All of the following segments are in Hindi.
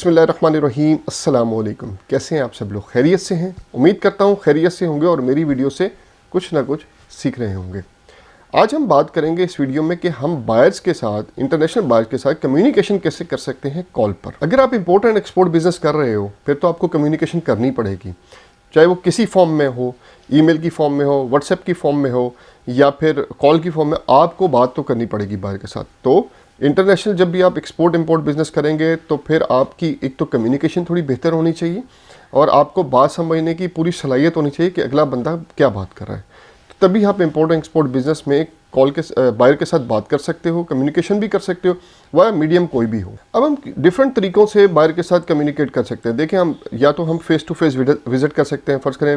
बिस्मिल्लाहिर्रहमानिर्रहीम, अस्सलाम वालेकुम। कैसे हैं आप सब लोग? खैरियत से हैं? उम्मीद करता हूँ खैरियत से होंगे और मेरी वीडियो से कुछ ना कुछ सीख रहे होंगे। आज हम बात करेंगे इस वीडियो में कि हम बायर्स के साथ, इंटरनेशनल बायर्स के साथ कम्युनिकेशन कैसे कर सकते हैं कॉल पर। अगर आप इंपोर्ट एंड एक्सपोर्ट बिजनेस कर रहे हो फिर तो आपको कम्युनिकेशन करनी पड़ेगी, चाहे वो किसी फॉर्म में हो, ईमेल की फॉर्म में हो, व्हाट्सएप की फॉर्म में हो या फिर कॉल की फॉर्म में, आपको बात तो करनी पड़ेगी बायर के साथ। तो इंटरनेशनल जब भी आप एक्सपोर्ट इंपोर्ट बिजनेस करेंगे तो फिर आपकी एक तो कम्युनिकेशन थोड़ी बेहतर होनी चाहिए और आपको बात समझने की पूरी सलाहियत होनी चाहिए कि अगला बंदा क्या बात कर रहा है। तो तभी आप इंपोर्ट एंड एक्सपोर्ट बिजनेस में कॉल के बायर के साथ बात कर सकते हो, कम्युनिकेशन भी कर सकते हो, वह मीडियम कोई भी हो। अब हम डिफरेंट तरीक़ों से बायर के साथ कम्युनिकेट कर सकते हैं। देखिए, हम या तो हम फेस टू फेस विजिट कर सकते हैं। फ़र्ज़ करें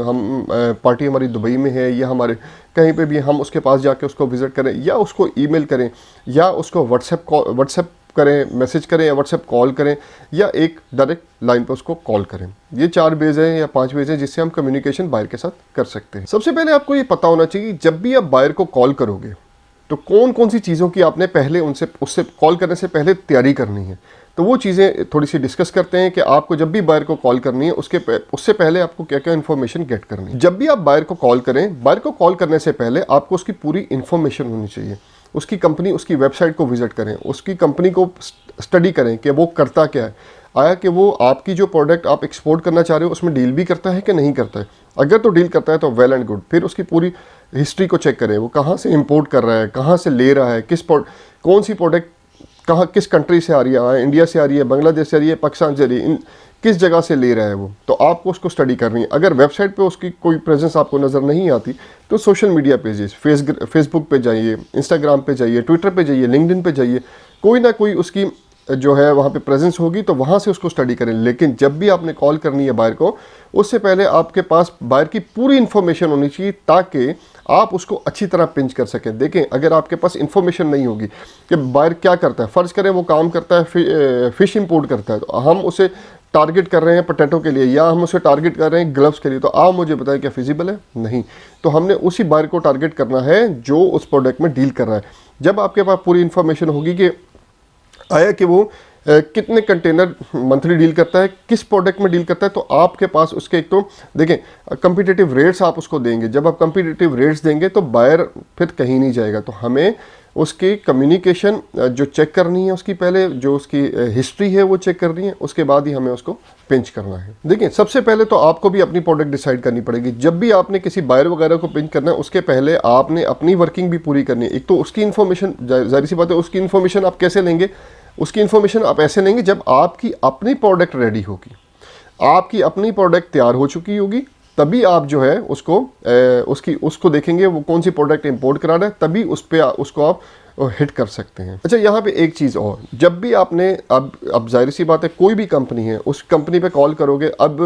हम पार्टी हमारी दुबई में है या हमारे कहीं पे भी, हम उसके पास जाके उसको विज़िट करें या उसको ईमेल करें या उसको व्हाट्सएप करें, मैसेज करें या व्हाट्सएप कॉल करें या एक डायरेक्ट लाइन पर उसको कॉल करें। ये 4 वेज हैं या 5 वेज हैं जिससे हम कम्युनिकेशन बायर के साथ कर सकते हैं। सबसे पहले आपको ये पता होना चाहिए जब भी आप बायर को कॉल करोगे तो कौन कौन सी चीज़ों की आपने पहले उससे कॉल करने से पहले तैयारी करनी है। तो वो चीज़ें थोड़ी सी डिस्कस करते हैं कि आपको जब भी बायर को कॉल करनी है उससे पहले आपको क्या क्या इन्फॉर्मेशन गेट करनी है। जब भी आप बायर को कॉल करें, बायर को कॉल करने से पहले आपको उसकी पूरी इन्फॉर्मेशन होनी चाहिए। उसकी कंपनी, उसकी वेबसाइट को विज़िट करें, उसकी कंपनी को स्टडी करें कि वो करता क्या है। आया कि वो आपकी जो प्रोडक्ट आप एक्सपोर्ट करना चाह रहे हो उसमें डील भी करता है कि नहीं करता है। अगर तो डील करता है तो वेल एंड गुड। फिर उसकी पूरी हिस्ट्री को चेक करें, वो कहाँ से इंपोर्ट कर रहा है, कहाँ से ले रहा है, कौन सी प्रोडक्ट कहाँ किस कंट्री से आ रही है, इंडिया से आ रही है, बांग्लादेश से आ रही है, पाकिस्तान से आ रही है, किस जगह से ले रहा है वो। तो आपको उसको स्टडी करनी है। अगर वेबसाइट पे उसकी कोई प्रेजेंस आपको नज़र नहीं आती तो सोशल मीडिया पेजेस, फेसबुक पे जाइए, इंस्टाग्राम पे जाइए, ट्विटर पे जाइए, लिंक्डइन पे जाइए, कोई ना कोई उसकी जो है वहाँ पे प्रेजेंस होगी तो वहाँ से उसको स्टडी करें। लेकिन जब भी आपने कॉल करनी है बायर को, उससे पहले आपके पास बायर की पूरी इन्फॉर्मेशन होनी चाहिए ताकि आप उसको अच्छी तरह पिंच कर सकें। देखें, अगर आपके पास इन्फॉर्मेशन नहीं होगी कि बायर क्या करता है, फ़र्ज़ करें वो काम करता है फ़िश इंपोर्ट करता है, तो हम उसे टारगेट कर रहे हैं पोटैटो के लिए या हम उसे टारगेट कर रहे हैं ग्लव्स के लिए, तो आप मुझे बताएं क्या फिजिबल है? नहीं। तो हमने उसी बायर को टारगेट करना है जो उस प्रोडक्ट में डील कर रहा है। जब आपके पास पूरी इन्फॉर्मेशन होगी कि आया कि वो कितने कंटेनर मंथली डील करता है, किस प्रोडक्ट में डील करता है, तो आपके पास उसके एक तो देखें कम्पिटिटिव रेट्स आप उसको देंगे। जब आप कम्पिटिटिव रेट्स देंगे तो बायर फिर कहीं नहीं जाएगा। तो हमें उसकी कम्युनिकेशन जो चेक करनी है, उसकी पहले जो उसकी हिस्ट्री है वो चेक करनी है, उसके बाद ही हमें उसको पिंच करना है। देखिए, सबसे पहले तो आपको भी अपनी प्रोडक्ट डिसाइड करनी पड़ेगी। जब भी आपने किसी बायर वगैरह को पिंच करना है उसके पहले आपने अपनी वर्किंग भी पूरी करनी है। एक तो उसकी इन्फॉर्मेशन, जाहिर सी बात है, उसकी इन्फॉर्मेशन आप कैसे लेंगे? उसकी इन्फॉर्मेशन आप ऐसे लेंगे जब आपकी अपनी प्रोडक्ट रेडी होगी, आपकी अपनी प्रोडक्ट तैयार हो चुकी होगी, तभी आप जो है उसको देखेंगे वो कौन सी प्रोडक्ट इंपोर्ट करा रहा है, तभी उसको आप हिट कर सकते हैं। अच्छा, यहाँ पे एक चीज़ और, जब भी आपने अब जाहिर सी बात है कोई भी कंपनी है, उस कंपनी पे कॉल करोगे। अब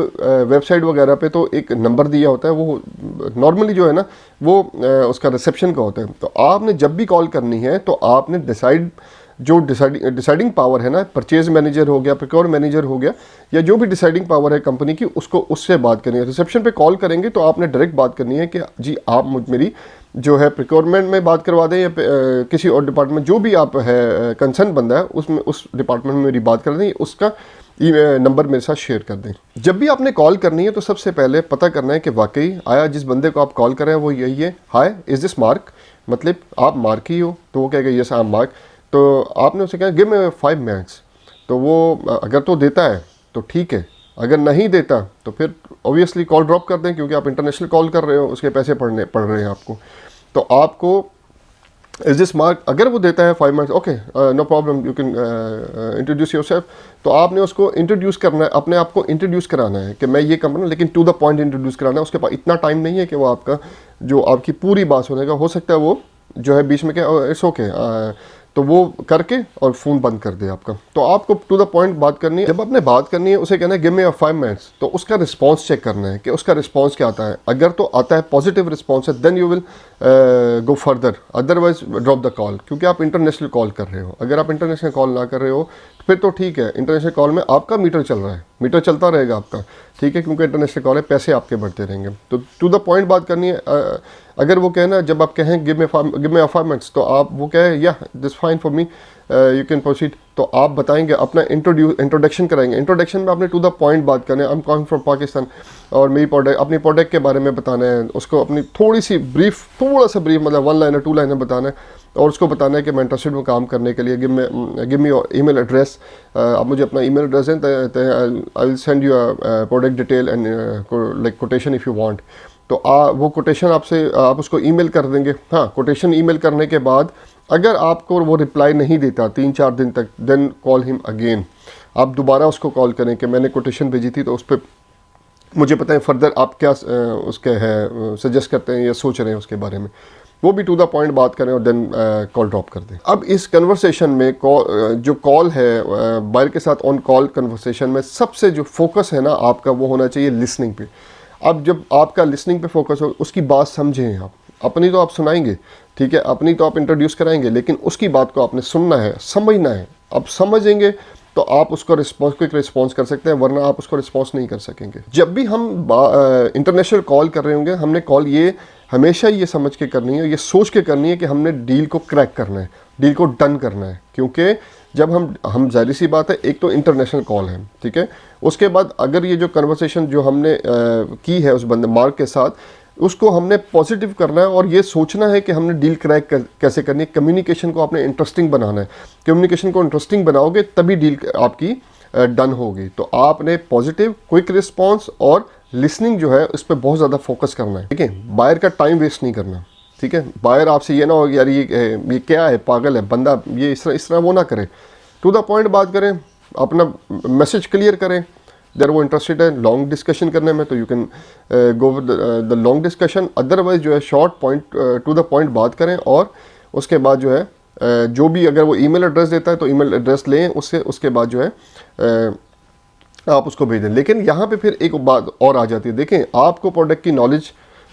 वेबसाइट वगैरह पे तो एक नंबर दिया होता है, वो नॉर्मली जो है ना वो उसका रिसेप्शन का होता है। तो आपने जब भी कॉल करनी है तो आपने डिसाइडिंग पावर है ना, परचेज मैनेजर हो गया, प्रोक्योर मैनेजर हो गया, या जो भी डिसाइडिंग पावर है कंपनी की, उससे बात करनी है। रिसेप्शन पे कॉल करेंगे तो आपने डायरेक्ट बात करनी है कि जी आप मेरी जो है प्रोक्योरमेंट में बात करवा दें या किसी और डिपार्टमेंट, जो भी आप है कंसर्न बंदा है उसमें, उस डिपार्टमेंट में मेरी बात कर दें, उसका नंबर मेरे साथ शेयर कर दें। जब भी आपने कॉल करनी है तो सबसे पहले पता करना है कि वाकई आया जिस बंदे को आप कॉल कर रहे हैं वो यही है। हाय, इज़ दिस मार्क? मतलब आप मार्क ही हो? तो वो कहेगा यस आई एम मार्क। तो आपने उसे कहा गिव मी 5 मिनट्स, तो वो अगर तो देता है तो ठीक है, अगर नहीं देता तो फिर ऑब्वियसली कॉल ड्रॉप कर दें, क्योंकि आप इंटरनेशनल कॉल कर रहे हो, उसके पैसे पड़ रहे हैं आपको। तो आपको इज दिस मार्क, अगर वो देता है 5 minutes, okay no problem, you can introduce yourself. तो आपने उसको इंट्रोड्यूस करना है, अपने आप को इंट्रोड्यूस कराना है कि मैं ये कंपनी, लेकिन टू द पॉइंट इंट्रोड्यूस कराना है। उसके पास इतना टाइम नहीं है कि वो आपकी पूरी बात सुनेगा। हो सकता है वो जो है बीच में क्या, इट्स ओके, तो वो करके और फ़ोन बंद कर दे आपका। तो आपको टू द पॉइंट बात करनी है। जब आपने बात करनी है उसे कहना है गिव मी 5 मिनट्स, तो उसका रिस्पांस चेक करना है कि उसका रिस्पांस क्या आता है। अगर तो आता है पॉजिटिव रिस्पांस है, then you will go further, otherwise drop the call, क्योंकि आप इंटरनेशनल कॉल कर रहे हो। अगर आप इंटरनेशनल कॉल ना कर रहे हो फिर तो ठीक है, इंटरनेशनल कॉल में आपका मीटर चल रहा है, मीटर चलता रहेगा आपका, ठीक है, क्योंकि इंटरनेशनल कॉल है, पैसे आपके बढ़ते रहेंगे। तो टू द पॉइंट बात करनी है। अगर वो कहना, जब आप कहें गिव मी 5 मिनट्स, तो आप वो कहे या this fine for me, you can proceed, तो तो आप बताएंगे, अपना इंट्रोडक्शन कराएंगे। इंट्रोडक्शन में आपने टू द पॉइंट बात करना है, I am coming from Pakistan और मेरी अपनी प्रोडक्ट के बारे में बताना है, उसको अपनी थोड़ा सा ब्रीफ मतलब 1 लाइनर 2 लाइनर बताना है और उसको बताना है कि मैं इंटरेस्टेड हूँ काम करने के लिए। Give me your email address, आप मुझे अपना ईमेल एड्रेस दें, I will send you product detail and like quotation if you want. तो वो कोटेशन आप उसको ईमेल कर देंगे। हाँ, कोटेशन ईमेल करने के बाद अगर आपको वो रिप्लाई नहीं देता 3-4 दिन तक, देन कॉल हिम अगेन। आप दोबारा उसको कॉल करें कि मैंने कोटेशन भेजी थी, तो उस पर मुझे पता है फर्दर आप क्या उसके है सजेस्ट करते हैं या सोच रहे हैं उसके बारे में। वो भी टू द पॉइंट बात करें और देन कॉल ड्रॉप कर दें। अब इस कन्वर्सेशन में जो कॉल है बायर के साथ ऑन कॉल कन्वर्सेशन में सबसे जो फोकस है ना आपका, वो होना चाहिए लिसनिंग पे। अब जब आपका लिसनिंग पे फोकस हो, उसकी बात समझें आप। अपनी तो आप सुनाएंगे, ठीक है, अपनी तो आप इंट्रोड्यूस कराएंगे, लेकिन उसकी बात को आपने सुनना है, समझना है। आप समझेंगे तो आप उसको क्विक रिस्पॉन्स कर सकते हैं, वरना आप उसको रिस्पॉन्स नहीं कर सकेंगे। जब भी हम इंटरनेशनल कॉल कर रहे होंगे, हमने कॉल ये हमेशा ये समझ के करनी है, ये सोच के करनी है कि हमने डील को क्रैक करना है, डील को डन करना है। क्योंकि जब हम जाहिर सी बात है, एक तो इंटरनेशनल कॉल है, ठीक है, उसके बाद अगर ये जो कन्वर्सेशन जो हमने की है उस बंदे मार्क के साथ, उसको हमने पॉजिटिव करना है और ये सोचना है कि हमने डील क्रैक कैसे करनी है। कम्युनिकेशन को आपने इंटरेस्टिंग बनाना है। कम्युनिकेशन को इंटरेस्टिंग बनाओगे तभी डील आपकी डन होगी। तो आपने पॉजिटिव, क्विक रिस्पॉन्स और लिसनिंग जो है उस पर बहुत ज़्यादा फोकस करना है, ठीक है। बायर का टाइम वेस्ट नहीं करना, ठीक है। बायर आपसे ये ना हो यार ये क्या है, पागल है बंदा, ये इस तरह वो ना करें। टू द पॉइंट बात करें, अपना मैसेज क्लियर करें। अगर वो इंटरेस्टेड है लॉन्ग डिस्कशन करने में तो you can go with the long discussion. Otherwise जो है short point two the point बात करें और उसके बाद जो है जो भी अगर वो ईमेल एड्रेस देता है तो ईमेल एड्रेस लें उसके बाद जो है आप उसको भेज दें। लेकिन यहाँ पे फिर एक बात और आ जाती है, देखें आपको प्रोडक्ट की नॉलेज,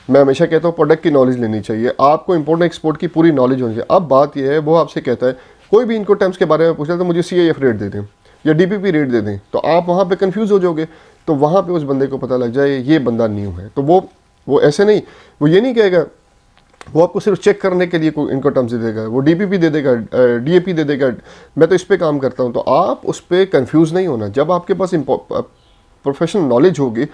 मैं हमेशा कहता हूँ प्रोडक्ट की नॉलेज लेनी चाहिए, आपको इंपोर्ट एक्सपोर्ट की पूरी नॉलेज होनी चाहिए। अब बात यह है, वो आपसे कहता है कोई भी इनको टर्म्स के बारे में पूछा तो मुझे CIF रेट दे दें या DPP रेट दे दें, तो आप वहाँ पे कंफ्यूज हो जाओगे। तो वहाँ पे उस बंदे को पता लग जाए ये बंदा न्यू है। तो वो ऐसे नहीं, वो ये नहीं कहेगा, वो आपको सिर्फ चेक करने के लिए कोई इनको टर्म्स दे देगा, वो DPP दे देगा, DAP दे देगा, मैं तो इस पर काम करता हूँ। तो आप उस पर कन्फ्यूज़ नहीं होना। जब आपके पास प्रोफेशनल नॉलेज होगी,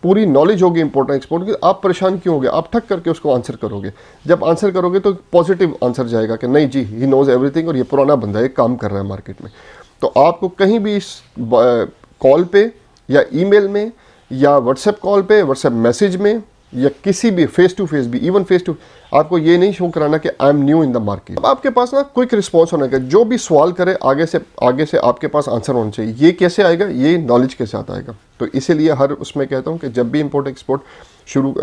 पूरी नॉलेज होगी इंपोर्ट एक्सपोर्ट की, आप परेशान क्यों होगे, आप ठक करके उसको आंसर करोगे। जब आंसर करोगे तो पॉजिटिव आंसर जाएगा कि नहीं जी ही नोज़ एवरीथिंग और ये पुराना बंदा है, काम कर रहा है मार्केट में। तो आपको कहीं भी इस कॉल पे या ईमेल में या व्हाट्सएप कॉल पे, व्हाट्सएप मैसेज में या किसी भी फेस टू फेस भी, इवन फेस टू, आपको ये नहीं शो कराना कि I am new in the market. अब आपके पास ना क्विक रिस्पॉन्स होना चाहिए, जो भी सवाल करे आगे से आपके पास आंसर होना चाहिए। ये कैसे आएगा, ये नॉलेज के साथ आएगा। तो इसीलिए हर उसमें कहता हूँ कि जब भी इंपोर्ट एक्सपोर्ट शुरू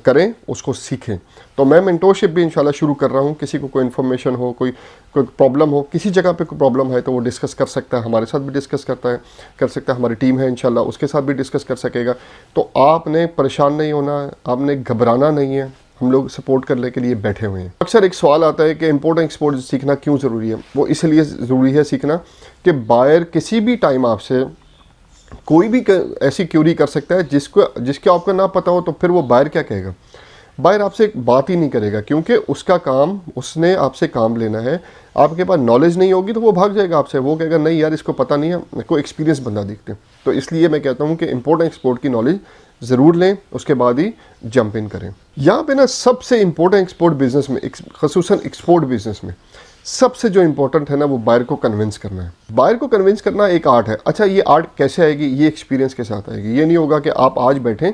करें उसको सीखें। तो मैं मेंटोरशिप भी इंशाल्लाह शुरू कर रहा हूँ। किसी को कोई इन्फॉर्मेशन हो, कोई प्रॉब्लम हो, किसी जगह पे कोई प्रॉब्लम है तो वो डिस्कस कर सकता है, हमारे साथ भी डिस्कस कर सकता है। हमारी टीम है इंशाल्लाह, उसके साथ भी डिस्कस कर सकेगा। तो आपने परेशान नहीं होना, आपने घबराना नहीं है, हम लोग सपोर्ट करने के लिए बैठे हुए हैं। अक्सर एक सवाल आता है कि इंपोर्ट एक्सपोर्ट सीखना क्यों ज़रूरी है। वो इसलिए ज़रूरी है सीखना कि बायर किसी भी टाइम आपसे कोई भी ऐसी क्यूरी कर सकता है जिसके आपको ना पता हो। तो फिर वो बायर क्या कहेगा, बायर आपसे बात ही नहीं करेगा, क्योंकि उसका काम, उसने आपसे काम लेना है। आपके पास नॉलेज नहीं होगी तो वो भाग जाएगा आपसे, वो कहेगा नहीं यार इसको पता नहीं है, कोई एक्सपीरियंस बंदा देखते हैं। तो इसलिए मैं कहता हूँ कि इंपोर्ट एक्सपोर्ट की नॉलेज ज़रूर लें, उसके बाद ही जंप इन करें। यहाँ पे ना सबसे इम्पोर्टेंट एक्सपोर्ट बिजनेस में, खसूसन एक्सपोर्ट बिजनेस में सबसे जो इम्पोर्टेंट है ना, वो बायर को कन्विंस करना है। बायर को कन्विंस करना एक आर्ट है। अच्छा, ये आर्ट कैसे आएगी, ये एक्सपीरियंस के साथ आएगी। ये नहीं होगा कि आप आज बैठें,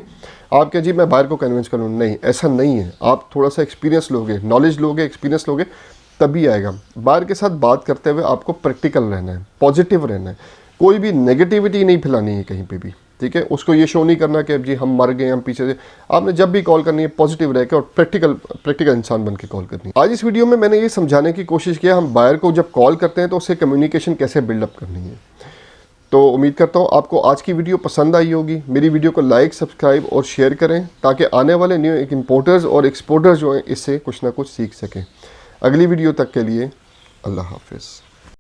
आप क्या जी मैं बायर को कन्विंस करूँ, नहीं, ऐसा नहीं है। आप थोड़ा सा एक्सपीरियंस लोगे, नॉलेज लोगे, एक्सपीरियंस लोगे, तभी आएगा। बायर के साथ बात करते हुए आपको प्रैक्टिकल रहना है, पॉजिटिव रहना है, कोई भी नेगेटिविटी नहीं फैलानी है कहीं पे भी, ठीक है। उसको ये शो नहीं करना कि अब जी हम मर गए, हम पीछे से। आपने जब भी कॉल करनी है पॉजिटिव रह के और प्रैक्टिकल इंसान बन के कॉल करनी है। आज इस वीडियो में मैंने ये समझाने की कोशिश किया हम बायर को जब कॉल करते हैं तो उससे कम्युनिकेशन कैसे बिल्डअप करनी है। तो उम्मीद करता हूँ आपको आज की वीडियो पसंद आई होगी। मेरी वीडियो को लाइक, सब्सक्राइब और शेयर करें ताकि आने वाले न्यू इम्पोर्टर्स और एक्सपोर्टर्स जो हैं इससे कुछ ना कुछ सीख सकें। अगली वीडियो तक के लिए अल्लाह हाफिज़।